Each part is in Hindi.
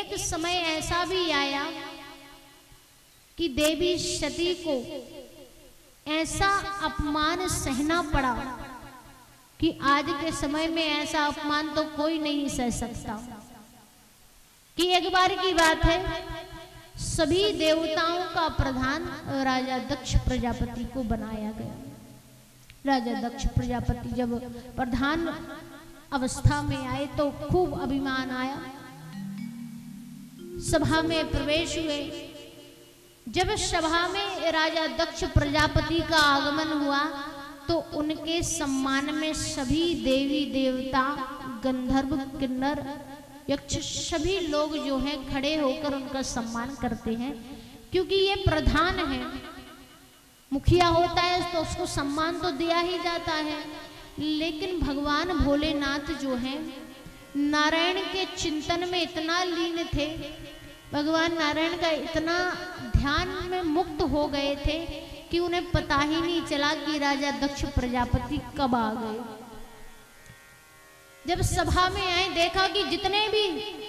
एक समय ऐसा भी आया कि देवी सती को ऐसा अपमान सहना पड़ा कि आज के समय में ऐसा अपमान तो कोई नहीं सह सकता। कि एक बार की बात है, सभी देवताओं का प्रधान राजा दक्ष प्रजापति को बनाया गया। राजा दक्ष प्रजापति जब प्रधान अवस्था में आए तो खूब अभिमान आया, सभा में प्रवेश हुए। जब सभा में राजा दक्ष प्रजापति का आगमन हुआ तो उनके सम्मान में सभी देवी देवता, गंधर्व, किन्नर, यक्ष सभी लोग जो हैं खड़े होकर उनका सम्मान करते हैं, क्योंकि ये प्रधान है। मुखिया होता है तो उसको सम्मान तो दिया ही जाता है, लेकिन भगवान भोलेनाथ जो हैं नारायण के चिंतन में इतना लीन थे, भगवान नारायण का इतना ध्यान में मुक्त हो गए थे कि उन्हें पता ही नहीं चला कि राजा दक्ष प्रजापति कब आ गए। जब सभा में आए देखा कि जितने भी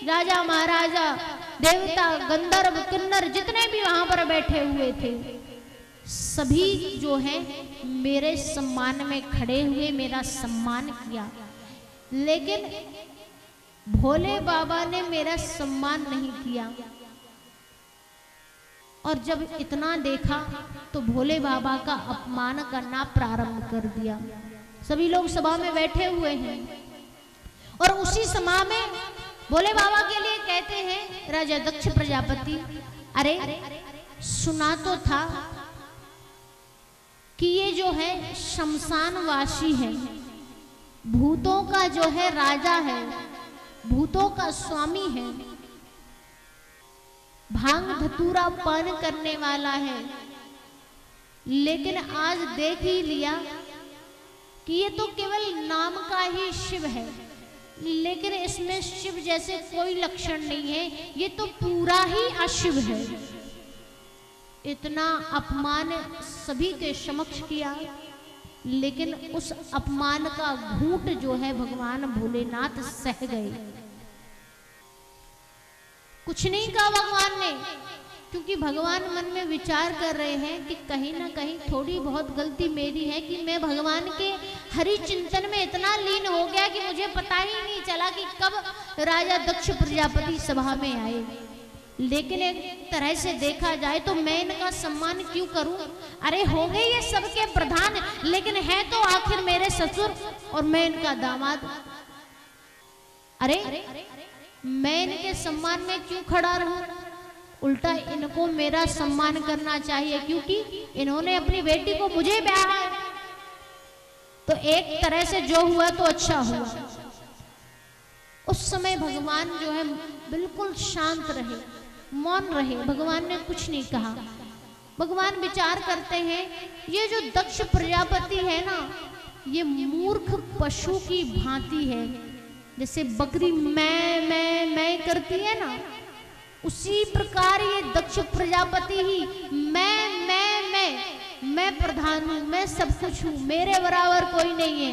राजा महाराजा, देवता, गंधर्व, किन्नर जितने भी वहां पर बैठे हुए थे, सभी जो है मेरे सम्मान में खड़े हुए मेरा सम्मान किया, लेकिन भोले बाबा ने मेरा सम्मान नहीं किया। और जब इतना देखा तो भोले बाबा का अपमान करना प्रारंभ कर दिया। सभी लोग सभा में बैठे हुए हैं और उसी सभा में भोले बाबा के लिए कहते हैं राजा दक्ष प्रजापति, अरे सुना तो था कि ये जो है शमशानवासी है, भूतों का जो है राजा है, भूतों का स्वामी है, भांग धतूरा पान करने वाला है, लेकिन आज देख ही लिया कि ये तो केवल नाम का ही शिव है, लेकिन इसमें शिव जैसे कोई लक्षण नहीं है, ये तो पूरा ही अशिव है। इतना अपमान सभी के समक्ष किया, लेकिन उस अपमान का घूंट जो है भगवान भोलेनाथ सह गए। कुछ नहीं कहा भगवान ने, क्योंकि भगवान मन में विचार कर रहे हैं कि कहीं ना कहीं थोड़ी बहुत गलती मेरी है कि मैं भगवान के हरि चिंतन में इतना लीन हो गया कि मुझे पता ही नहीं चला कि कब राजा दक्ष प्रजापति सभा में आए। लेकिन एक तरह से देखा जाए तो मैं इनका सम्मान क्यों करूं? अरे होंगे ये सबके प्रधान, लेकिन है तो आखिर मेरे ससुर और मैं इनका दामाद। अरे मैं इनके सम्मान में क्यों खड़ा रहूं? उल्टा इनको मेरा सम्मान करना चाहिए, क्योंकि इन्होंने अपनी बेटी को मुझे ब्याहा है। तो एक तरह से जो हुआ तो अच्छा हुआ। उस समय भगवान जो है बिल्कुल शांत रहे, मौन रहे, भगवान ने कुछ नहीं कहा। भगवान विचार करते हैं ये जो दक्ष प्रजापति है ना, ये मूर्ख पशु की भांति है। जैसे बकरी मैं करती है ना, उसी प्रकार ये दक्ष प्रजापति ही मैं प्रधान हूं, मैं सब कुछ हूं, मेरे बराबर कोई नहीं है।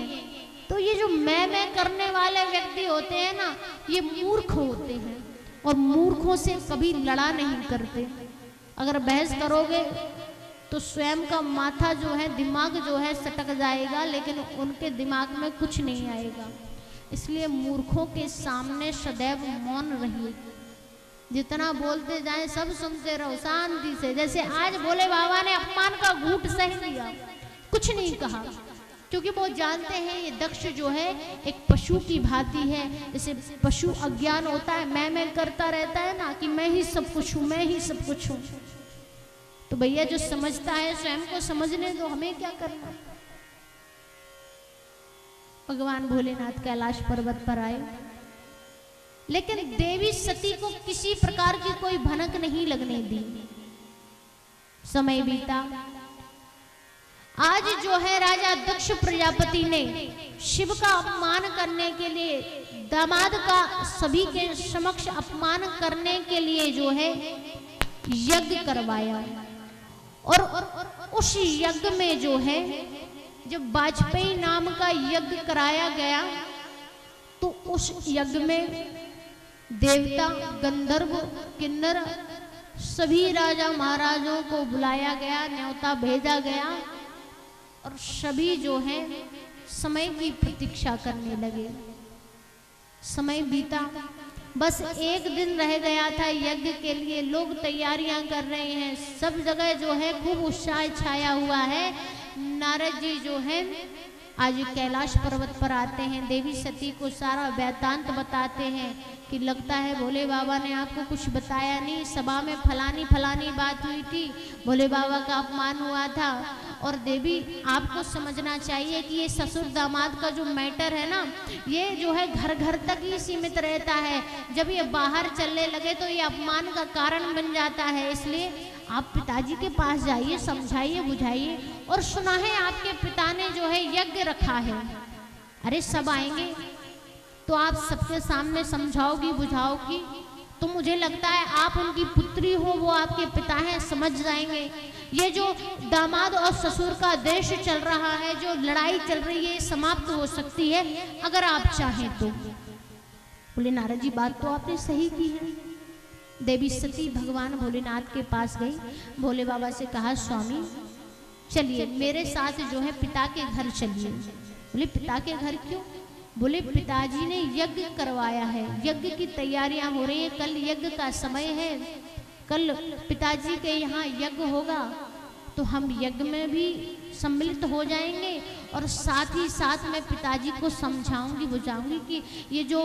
तो ये जो मैं करने वाले व्यक्ति होते हैं ना, ये मूर्ख होते हैं और मूर्खों से कभी लड़ा नहीं करते। अगर बहस करोगे तो स्वयं का माथा जो है, दिमाग जो है सटक जाएगा, लेकिन उनके दिमाग में कुछ नहीं आएगा। इसलिए मूर्खों के सामने सदैव मौन रहिए, जितना बोलते जाएं सब सुनते रहो शांति से। जैसे आज भोले बाबा ने अपमान का घूंट सह लिया, कुछ नहीं कहा, क्योंकि वो जानते हैं ये दक्ष जो है एक पशु की भांति है। जैसे पशु अज्ञान होता है, मैं करता रहता है ना कि मैं ही सब कुछ हूं, मैं ही सब कुछ हूं। तो भैया जो समझता है स्वयं को समझने दो, हमें क्या करना। भगवान भोलेनाथ कैलाश पर्वत पर आए, लेकिन देवी सती को किसी प्रकार की कोई भनक नहीं लगने दी। समय बीता, आज जो है राजा दक्ष प्रजापति ने शिव का अपमान करने के लिए, दामाद का सभी के समक्ष अपमान करने के लिए जो है यज्ञ करवाया। और उस यज्ञ में जो है, जब वाजपेयी नाम का यज्ञ कराया गया, तो उस यज्ञ में देवता, गंधर्व, किन्नर सभी राजा महाराजों को बुलाया गया, न्योता भेजा गया और सभी जो है समय की प्रतीक्षा करने लगे। समय बीता, बस एक दिन रह गया था यज्ञ के लिए। लोग तैयारियां कर रहे हैं, सब जगह जो है खूब उत्साह छाया हुआ है। नारद जी जो है आज कैलाश पर्वत पर आते हैं, देवी सती को सारा वृत्तांत बताते हैं कि लगता है भोले बाबा ने आपको कुछ बताया नहीं, सभा में फलानी फलानी बात हुई थी, भोले बाबा का अपमान हुआ था। और देवी आपको समझना चाहिए कि ये ससुर दामाद का जो मैटर है ना, ये जो है घर घर तक ही सीमित रहता है। जब ये बाहर चलने लगे तो ये अपमान का कारण बन जाता है। इसलिए आप पिताजी के पास जाइए, समझाइए, बुझाइए। और सुना है आपके पिता ने जो है यज्ञ रखा है। अरे सब आएंगे तो आप सबके सामने समझाओगी, बुझाओगी, तो मुझे लगता है आप उनकी पुत्री हो, वो आपके पिता हैं, समझ जाएंगे। ये जो दामाद और ससुर का देश चल रहा है, जो लड़ाई चल रही है, समाप्त हो सकती है अगर आप चाहें तो। बोले नारद जी बात तो आपने सही की है। देवी सती भगवान भोलेनाथ के पास गई, भोले बाबा से कहा स्वामी चलिए मेरे साथ जो है पिता के घर चलिए। बोले पिता के घर क्यों? बोले पिताजी ने यज्ञ करवाया है, यज्ञ की तैयारियां हो रही है, कल यज्ञ का समय है, कल पिताजी के यहाँ यज्ञ होगा तो हम यज्ञ में भी सम्मिलित हो जाएंगे और साथ ही साथ मैं पिताजी को समझाऊंगी, बुझाऊंगी कि ये जो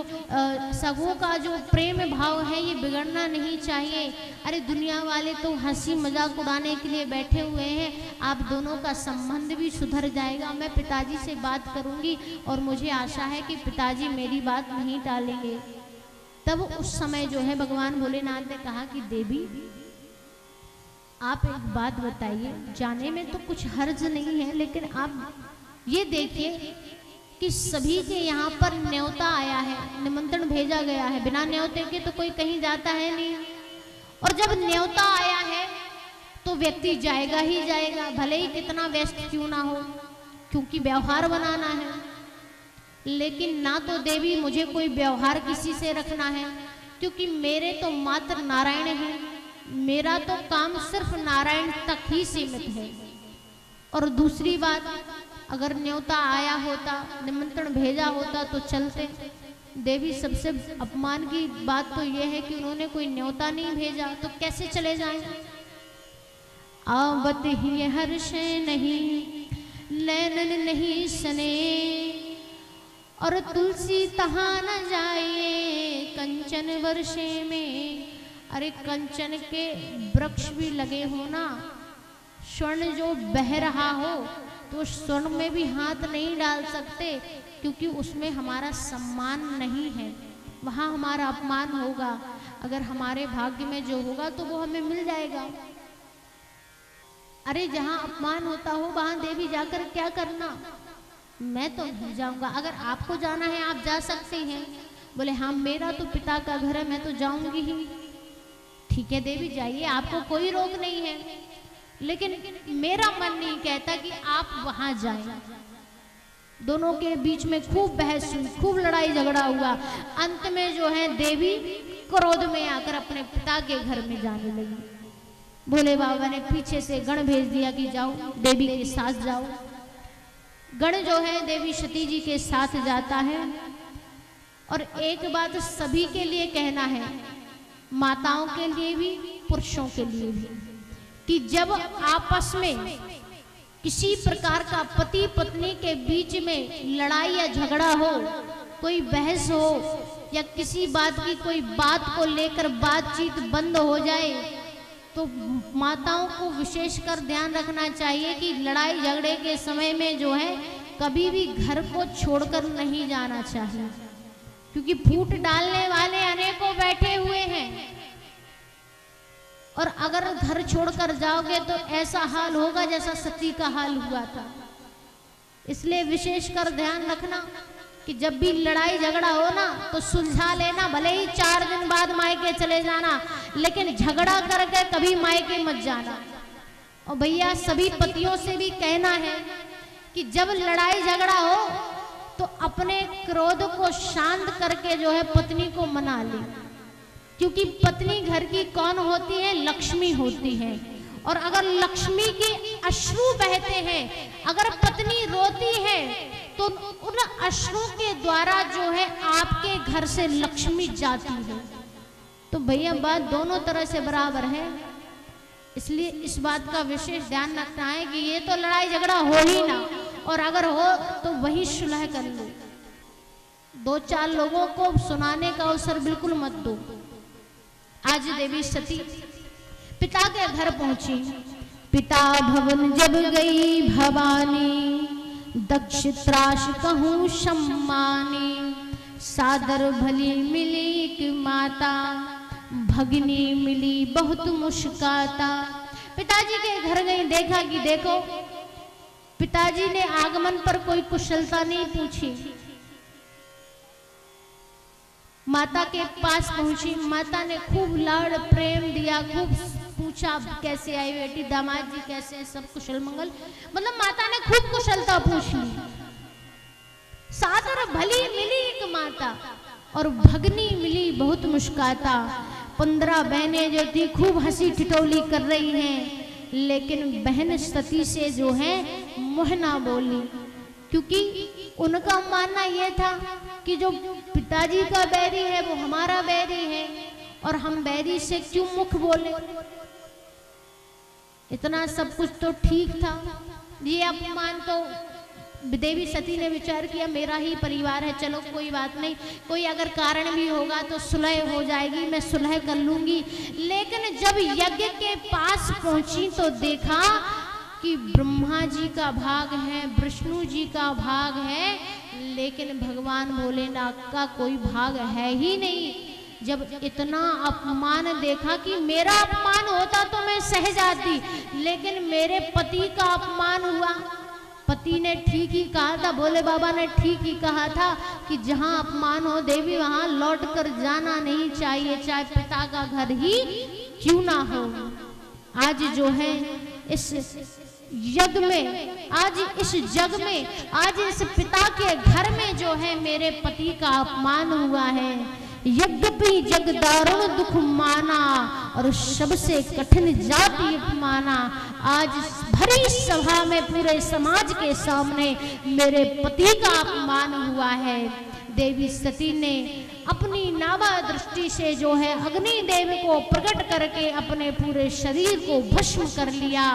सगों का जो प्रेम भाव है ये बिगड़ना नहीं चाहिए। अरे दुनिया वाले तो हंसी मजाक उड़ाने के लिए बैठे हुए हैं, आप दोनों का संबंध भी सुधर जाएगा। मैं पिताजी से बात करूंगी और मुझे आशा है कि पिताजी मेरी बात नहीं टालेंगे। तब उस समय जो है भगवान भोलेनाथ ने कहा कि देवी आप एक बात बताइए, जाने में तो कुछ हर्ज नहीं है, लेकिन आप ये देखिए कि सभी के यहाँ पर न्योता आया है, निमंत्रण भेजा गया है, बिना न्योते के तो कोई कहीं जाता है नहीं। और जब न्योता आया है तो व्यक्ति जाएगा ही जाएगा, भले ही कितना व्यस्त क्यों ना हो, क्योंकि व्यवहार बनाना है। लेकिन ना तो देवी मुझे कोई व्यवहार किसी से रखना है, क्योंकि मेरे तो मात्र नारायण हैं, मेरा तो काम सिर्फ नारायण तक ही सीमित है। और दूसरी बात, अगर न्योता आया होता, निमंत्रण भेजा होता तो चलते। देवी सबसे अपमान की बात तो यह है कि उन्होंने कोई न्योता नहीं भेजा, तो कैसे चले जाएं? आवत ही हर्ष नहीं, नैनन नहीं सने, और तुलसी तहा न जाए कंचन वर्षे में। अरे कंचन के वृक्ष भी लगे हो ना, स्वर्ण जो बह रहा हो तो स्वर्ण में भी हाथ नहीं डाल सकते, क्योंकि उसमें हमारा सम्मान नहीं है, वहाँ हमारा अपमान होगा। अगर हमारे भाग्य में जो होगा तो वो हमें मिल जाएगा। अरे जहाँ अपमान होता हो वहाँ देवी जाकर क्या करना? मैं तो नहीं जाऊंगा। अगर आपको जाना है आप जा सकते हैं। बोले हाँ मेरा तो पिता का घर है, मैं तो जाऊंगी ही। ठीक है देवी जाइए, आपको कोई रोक नहीं है, लेकिन मेरा मन नहीं कहता कि आप वहां जाएं। दोनों के बीच में खूब बहस हुई, खूब लड़ाई झगड़ा हुआ। अंत में जो है देवी क्रोध में आकर अपने पिता के घर में जाने लगी। भोले बाबा ने पीछे से गण भेज दिया कि जाओ देवी के साथ जाओ। गण जो है देवी सती जी के साथ जाता है। और एक बात सभी के लिए कहना है, माताओं के लिए भी, पुरुषों के लिए भी, कि जब आपस में किसी प्रकार का पति पत्नी के बीच में लड़ाई या झगड़ा हो, कोई बहस हो, या किसी बात की कोई बात को लेकर बातचीत बंद हो जाए, तो माताओं को विशेषकर ध्यान रखना चाहिए कि लड़ाई झगड़े के समय में जो है कभी भी घर को छोड़कर नहीं जाना चाहिए, क्योंकि फूट डालने वाले अनेकों बैठे हुए हैं। और अगर घर छोड़कर जाओगे तो ऐसा हाल होगा जैसा सती का हाल हुआ था। इसलिए विशेषकर ध्यान रखना कि जब भी लड़ाई झगड़ा हो ना तो सुलझा लेना, भले ही 4 दिन बाद मायके चले जाना, लेकिन झगड़ा करके कभी मायके मत जाना। और भैया सभी पतियों से भी कहना है कि जब लड़ाई झगड़ा हो तो अपने क्रोध को शांत करके जो है पत्नी को मना ले। क्योंकि पत्नी घर की कौन होती है? लक्ष्मी होती है। और अगर लक्ष्मी के अश्रु बहते हैं, अगर पत्नी रोती है, तो उन अश्रुओं के द्वारा जो है आपके घर से लक्ष्मी जाती है। तो भैया बात दोनों तरह से बराबर है, इसलिए इस बात का विशेष ध्यान रखना है कि ये तो लड़ाई झगड़ा हो ही ना, और अगर हो तो वही सुलह कर लो। दो चार लोगों को सुनाने का अवसर बिल्कुल मत दो। आज देवी सती पिता के घर पहुंची। पिता भवन जब गई भवानी, दक्ष त्रास कहूँ सम्मानी। सादर भली मिली एक माता, भगिनी मिली बहुत मुस्काता। पिताजी के घर गई, देखा कि देखो पिताजी ने आगमन पर कोई कुशलता नहीं पूछी। माता के पास पहुंची, माता ने खूब लाड़ प्रेम दिया, खूब पूछा कैसे आई बेटी, दामाद जी कैसे हैं, सब कुशल मंगल, मतलब माता ने खूब कुशलता पूछ ली। सादर भली मिली एक माता और भगनी मिली बहुत मुस्काता। 15 बहनें जो थी खूब हंसी ठिठोली कर रही हैं, लेकिन बहन सती से जो है मुँह ना बोली, क्योंकि उनका मानना यह था कि जो पिताजी का बैरी है वो हमारा बैरी है, और हम बैरी से क्यों मुख बोले। इतना सब कुछ तो ठीक था, ये अपमान तो देवी सती ने विचार किया मेरा ही परिवार है, चलो कोई बात नहीं, कोई अगर कारण भी होगा तो सुलह हो जाएगी, मैं सुलह कर लूंगी। लेकिन जब यज्ञ के पास पहुंची तो देखा कि ब्रह्मा जी का भाग है, विष्णु जी का भाग है, लेकिन भगवान भोलेनाथ का कोई भाग है ही नहीं। जब इतना अपमान देखा कि मेरा अपमान होता तो मैं सह जाती, लेकिन मेरे पति का अपमान हुआ। पति ने ठीक ही कहा था, भोले बाबा ने ठीक ही कहा था कि जहां अपमान हो देवी वहां लौट कर जाना नहीं चाहिए, चाहे पिता का घर ही क्यों ना हो। आज जो है इस यज्ञ में, आज इस जग में, आज इस पिता के घर में जो है मेरे पति का अपमान हुआ है। यज्ञपि जग दारुण दुख माना, और सबसे कठिन जाति अपमाना। आज भरी सभा में पूरे समाज के सामने मेरे पति का अपमान हुआ है। देवी सती ने अपनी नाभा दृष्टि से जो है अग्नि देव को प्रकट करके अपने पूरे शरीर को भस्म कर लिया,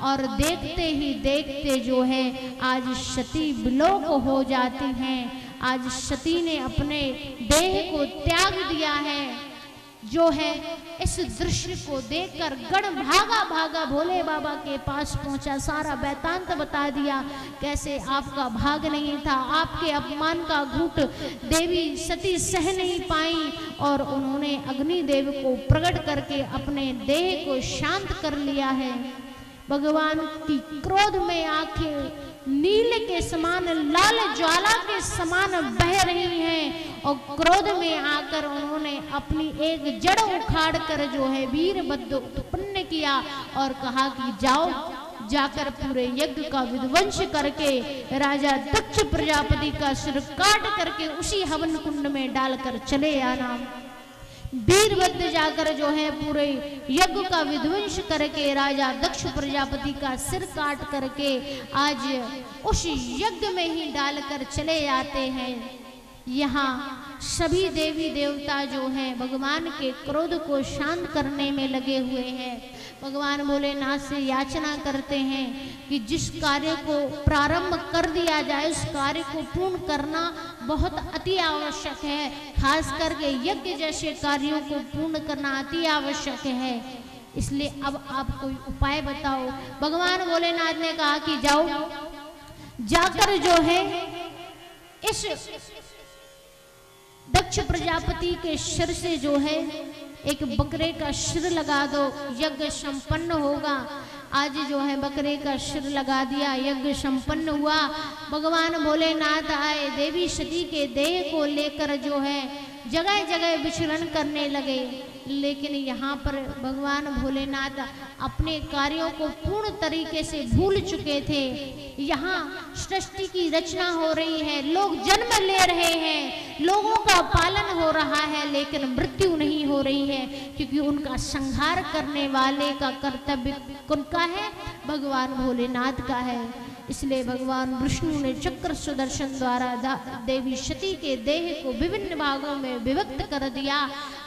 और देखते ही देखते जो है आज सती विलोक हो जाती हैं। आज सती ने अपने देह को त्याग दिया है। जो है इस दृश्य को देखकर गण भागा भागा भोले बाबा के पास पहुंचा, सारा वृत्तांत बता दिया कैसे आपका भाग नहीं था, आपके अपमान का घूंट देवी सती सह नहीं पाई, और उन्होंने अग्निदेव को प्रकट करके अपने देह को शांत कर लिया है। भगवान की क्रोध में आंखें नील के समान, लाल ज्वाला के समान बह रही हैं, और क्रोध में आकर उन्होंने अपनी एक जड़ उखाड़ कर जो है वीरभद्र उत्पन्न किया, और कहा कि जाओ जाकर पूरे यज्ञ का विध्वंस करके राजा दक्ष प्रजापति का सिर काट करके उसी हवन कुंड में डालकर चले आना। वीरभद्र जाकर जो है पूरे यज्ञ का विध्वंस करके राजा दक्ष प्रजापति का सिर काट करके आज उस यज्ञ में ही डालकर चले आते हैं। यहाँ सभी देवी देवता जो हैं भगवान के क्रोध को शांत करने में लगे हुए हैं। भगवान भोलेनाथ से याचना करते हैं कि जिस कार्य को प्रारंभ कर दिया जाए उस कार्य को पूर्ण करना बहुत अति आवश्यक है। खास करके यज्ञ जैसे कार्यों को पूर्ण करना अति आवश्यक है। इसलिए अब आप कोई उपाय बताओ। भगवान भोलेनाथ ने कहा कि जाओ जाकर जो है इस दक्ष प्रजापति के सिर से जो है एक बकरे का सिर लगा दो, यज्ञ संपन्न होगा। आज जो है बकरे का सिर लगा दिया, यज्ञ संपन्न हुआ। भगवान भोलेनाथ आए, देवी सती के देह को लेकर जो है जगह जगह विचरण करने लगे। लेकिन यहाँ पर भगवान भोलेनाथ अपने कार्यों को पूर्ण तरीके से भूल चुके थे। यहाँ सृष्टि की रचना हो रही है, लोग जन्म ले रहे हैं, लोगों का पालन हो रहा है, लेकिन मृत्यु नहीं हो रही है, क्योंकि उनका संहार करने वाले का कर्तव्य उनका है, भगवान भोलेनाथ का है। इसलिए भगवान विष्णु ने चक्र सुदर्शन द्वारा देवी सती के देह को विभिन्न भागों में विभक्त कर दिया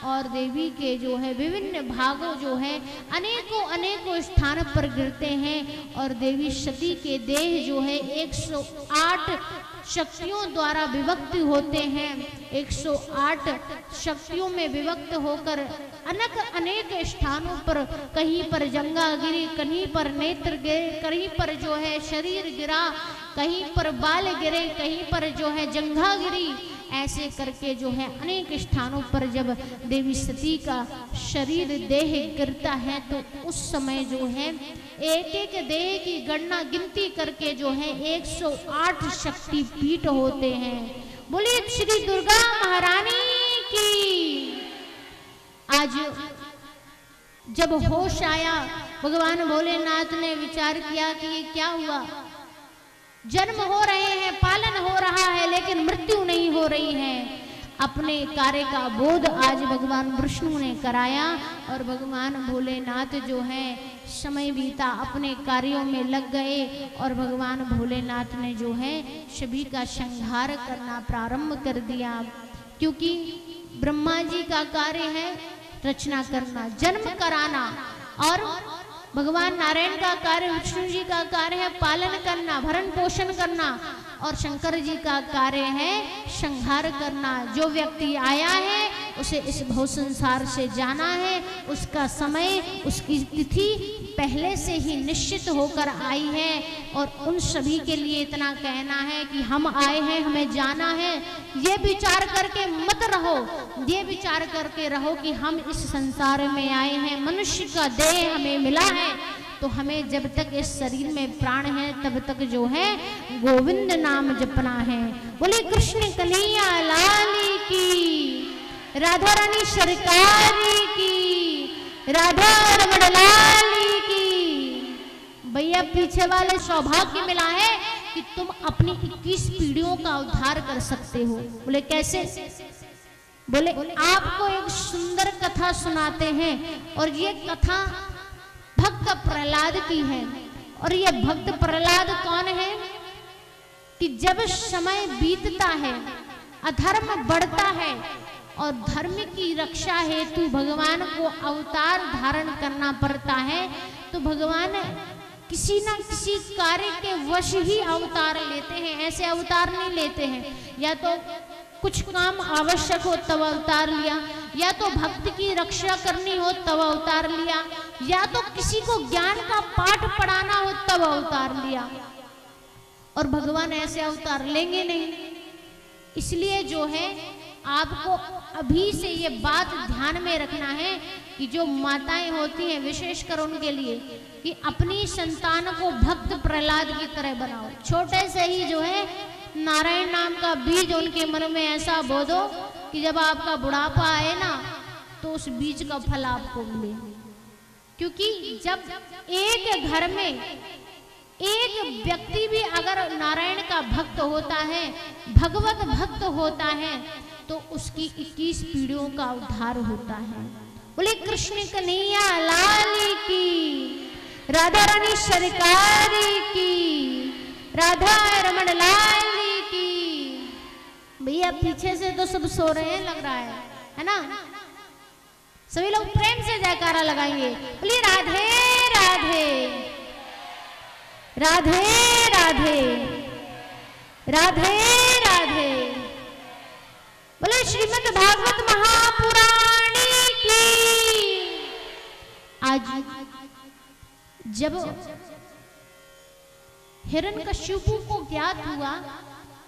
और देवी के जो है विभिन्न भागों जो है अनेकों अनेकों स्थान पर गिरते हैं और देवी सती के देह जो है 108 शक्तियों द्वारा विभक्त होते हैं। 108 शक्तियों में विभक्त होकर अनेक स्थानों पर, कहीं पर जंगा गिरी, कहीं पर नेत्र गिरे, कहीं पर जो है शरीर गिरा, कहीं पर बाल गिरे, कहीं पर जो है जंघा गिरी। ऐसे करके जो है अनेक स्थानों पर जब देवी सती का शरीर देह गिरता है तो उस समय जो है एक एक देह की गणना गिनती करके जो है 108 शक्ति पीठ होते हैं। बोलिए श्री दुर्गा महारानी की। आज जब होश आया, भगवान भोलेनाथ ने विचार किया कि ये क्या हुआ, जन्म हो रहे हैं, पालन हो रहा है, लेकिन मृत्यु नहीं हो रही है। अपने कार्य का बोध आज भगवान विष्णु ने कराया और भगवान भोलेनाथ जो है समय बीता, अपने कार्यों में लग गए और भगवान भोलेनाथ ने जो है सभी का संहार करना प्रारंभ कर दिया। क्योंकि ब्रह्मा जी का कार्य है रचना करना, जन्म कराना, और भगवान नारायण का कार्य, विष्णु जी का कार्य है पालन करना, भरण पोषण करना, और शंकर जी का कार्य है संहार करना। जो व्यक्ति आया है उसे इस भव संसार से जाना है, उसका समय, उसकी तिथि पहले से ही निश्चित होकर आई है। और उन सभी के लिए इतना कहना है कि हम आए हैं, हमें जाना है, ये विचार करके मत रहो, ये विचार करके रहो कि हम इस संसार में आए हैं, मनुष्य का देह हमें मिला है, तो हमें जब तक इस शरीर में प्राण है तब तक जो है गोविंद नाम जपना है। बोले कृष्ण कन्हैया लाल की, राधा रानी सरकार की, राधा रमण लाल की। भैया पीछे वाले सौभाग्य मिला है कि तुम अपनी 21 पीढ़ियों का उद्धार कर सकते हो। बोले कैसे? बोले आपको एक सुंदर कथा सुनाते हैं, और ये कथा भक्त प्रहलाद की है। और ये भक्त प्रहलाद कौन है कि जब समय बीतता है, अधर्म बढ़ता है और धर्म की रक्षा हेतु भगवान को अवतार धारण करना पड़ता है, तो भगवान किसी न किसी कार्य के वश ही अवतार लेते हैं। ऐसे अवतार नहीं लेते हैं, या तो कुछ काम आवश्यक हो तब अवतार लिया, या तो भक्त की रक्षा करनी हो तब अवतार लिया, या तो किसी को ज्ञान का पाठ पढ़ाना हो तब अवतार लिया। और भगवान ऐसे अवतार लेंगे नहीं। इसलिए जो है आपको अभी से ये बात ध्यान में रखना है कि जो माताएं होती हैं, विशेषकर उनके लिए, कि अपनी संतान को भक्त प्रहलाद की तरह बनाओ। छोटे से ही जो है नारायण नाम का बीज उनके मन में ऐसा बो दो कि जब आपका बुढ़ापा आए ना तो उस बीज का फल आपको मिले। क्योंकि जब एक घर में एक व्यक्ति भी अगर नारायण का भक्त होता है, भगवत भक्त होता है, तो उसकी 21 पीढ़ियों का उद्धार होता है। बोले कृष्ण कन्हैया लाल की, राधा रानी सरकार की, राधा रमण लाल की। भैया पीछे से तो सब सो रहे हैं, लग रहा है ना? सभी लोग प्रेम से जयकारा लगाएंगे। बोलिए राधे राधे, राधे राधे, राधे राधे। बोले श्रीमद् भागवत महापुराणी की। आज जब हिरण्यकशिपु को ज्ञात हुआ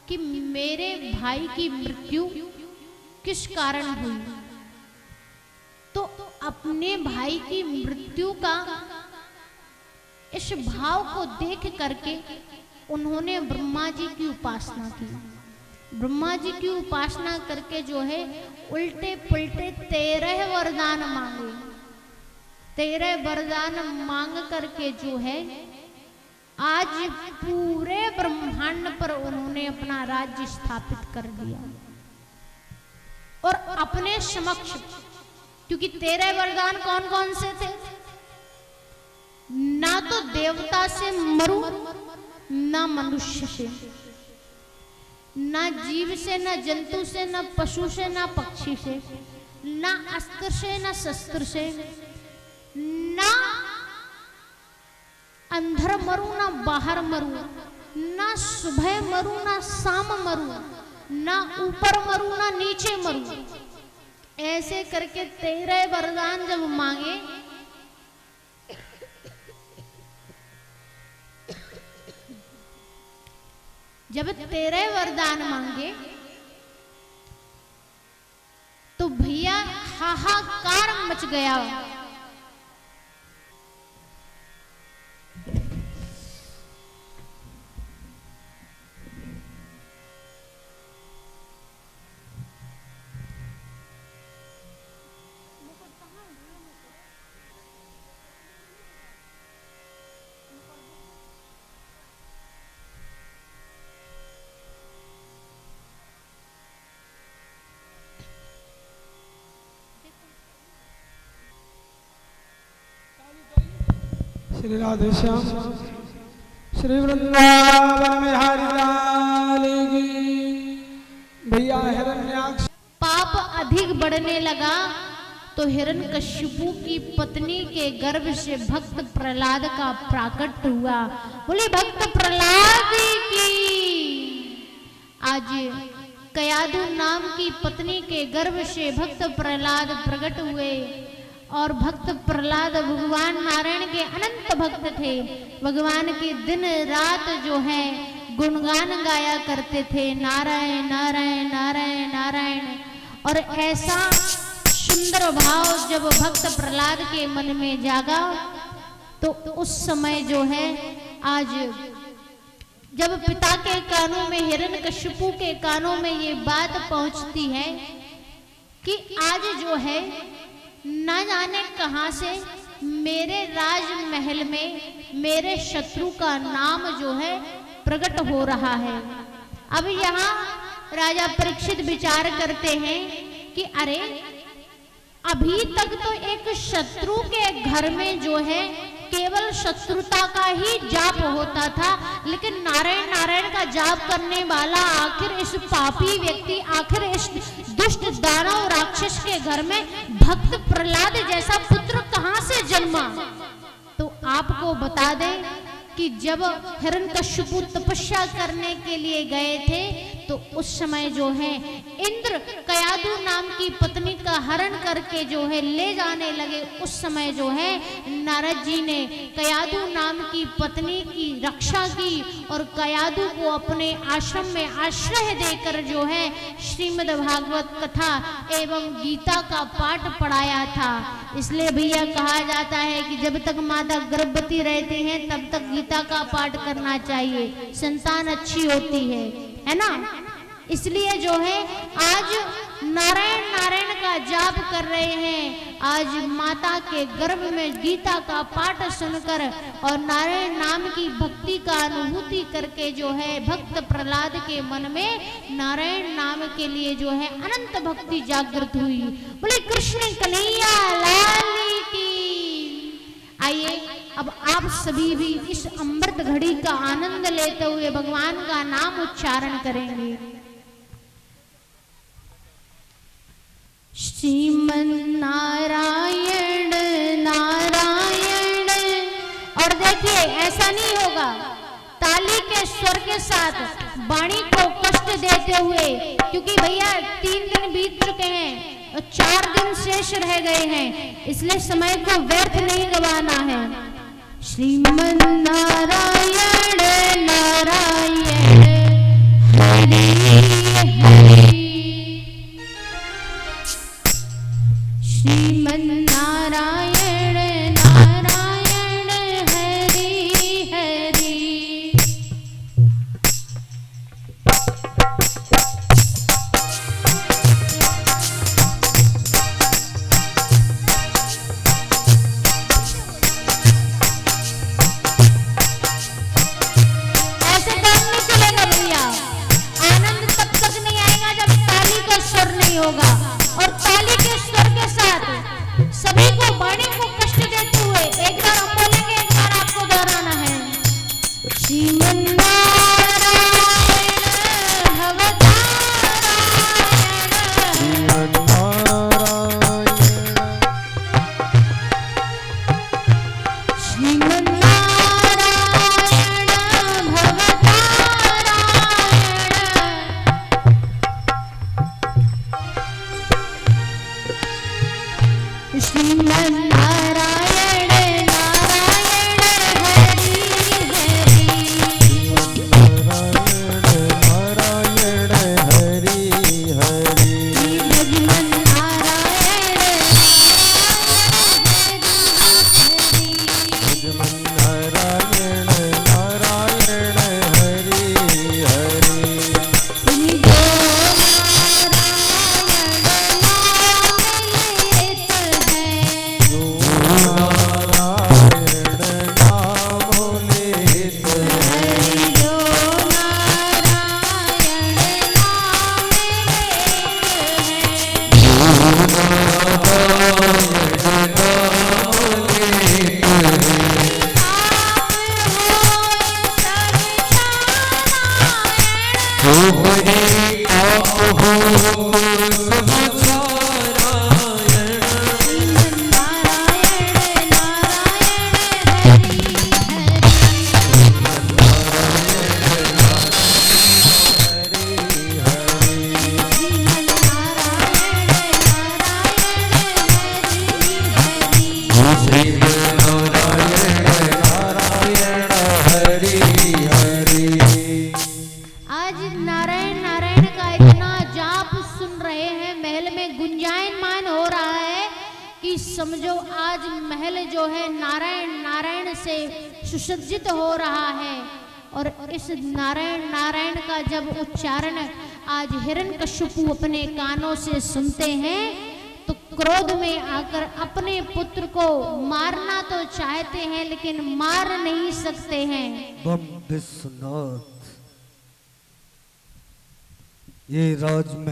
कि मेरे भाई की मृत्यु किस कारण हुई, तो अपने भाई की मृत्यु का इस भाव को देख करके उन्होंने ब्रह्मा जी की उपासना की। ब्रह्मा जी की उपासना करके जो है उल्टे पुल्टे 13 वरदान मांगे। 13 वरदान मांग करके जो है आज पूरे ब्रह्मांड पर उन्होंने अपना राज्य स्थापित कर दिया। और अपने समक्ष, क्योंकि 13 वरदान कौन कौन से थे? ना तो देवता से मरु, ना मनुष्य से, ना जीव से, ना जंतु से, ना पशु से, ना पक्षी से, ना अस्त्र से, ना शस्त्र से, ना अंदर मरू, ना बाहर मरू, ना सुबह मरू, ना शाम मरू, ना ऊपर मरू, ना नीचे मरू। ऐसे करके 13 वरदान जब मांगे, जब 13 वरदान मांगे तो भैया हाहाकार मच गया। श्री राधे श्याम, श्री वृंदावन बिहारी लाल की। भैया हिरण्याक्ष पाप अधिक बढ़ने लगा तो हिरण्यकशिपु की पत्नी के गर्भ से भक्त प्रहलाद का प्राकट हुआ। बोले भक्त प्रहलाद की। आज कयादु नाम की पत्नी के गर्भ से भक्त प्रहलाद प्रकट हुए। और भक्त प्रहलाद भगवान नारायण के अनंत भक्त थे। भगवान के दिन रात जो है गुणगान गाया करते थे, नारायण नारायण नारायण नारायण। और ऐसा सुंदर भाव जब भक्त प्रहलाद के मन में जागा तो उस समय जो है आज जब पिता के कानों में, हिरण्यकशिपु के कानों में ये बात पहुंचती है कि आज जो है न जाने कहां से मेरे राजमहल में मेरे शत्रु का नाम जो है प्रकट हो रहा है। अब यहाँ राजा परीक्षित विचार करते हैं कि अरे अभी तक तो एक शत्रु के घर में जो है केवल शत्रुता का ही जाप होता था, लेकिन नारायण नारायण का जाप करने वाला आखिर इस पापी व्यक्ति, आखिर इस दुष्ट दानव राक्षस के घर में भक्त प्रहलाद जैसा पुत्र कहां से जन्मा। तो आपको बता दें कि जब हिरण्यकशिपु तपस्या करने के लिए गए थे तो उस समय जो है इंद्र कयादु नाम की पत्नी का हरण करके जो है ले जाने लगे। उस समय जो है नारद जी ने कयादु नाम की पत्नी की रक्षा की और कयादु को अपने आश्रम में आश्रय देकर जो है श्रीमद् भागवत कथा एवं गीता का पाठ पढ़ाया था। इसलिए भैया कहा जाता है कि जब तक माता गर्भवती रहती हैं तब तक गीता का पाठ करना चाहिए, संतान अच्छी होती है ना। इसलिए जो है आज नारायण नारायण का जाप कर रहे हैं। आज माता के गर्भ में गीता का पाठ सुनकर और नारायण नाम की भक्ति का अनुभूति करके जो है भक्त प्रहलाद के मन में नारायण नाम के लिए जो है अनंत भक्ति जागृत हुई। बोले कृष्ण कन्हैया लाल की। आइए अब आप सभी भी इस अमृत घड़ी का आनंद लेते हुए भगवान का नाम उच्चारण करेंगे। श्रीमन नारायण नारायण। और देखिए ऐसा नहीं होगा, ताली के स्वर के साथ वाणी को कष्ट देते हुए, क्योंकि भैया 3 दिन बीत चुके हैं और 4 दिन शेष रह गए हैं, इसलिए समय को व्यर्थ नहीं गवाना है। श्रीमन नारायण नारायण हरि हरि। श्रीमन नारायण नारायण हरि हरि। समझो आज महल जो है नारायण नारायण से सुसज्जित हो रहा है। और इस नारायण नारायण का जब उच्चारण आज हिरण्यकश्यपु अपने कानों से सुनते हैं तो क्रोध में आकर अपने पुत्र को मारना तो चाहते हैं लेकिन मार नहीं सकते हैं। विश्वनाथ, ये राजमहल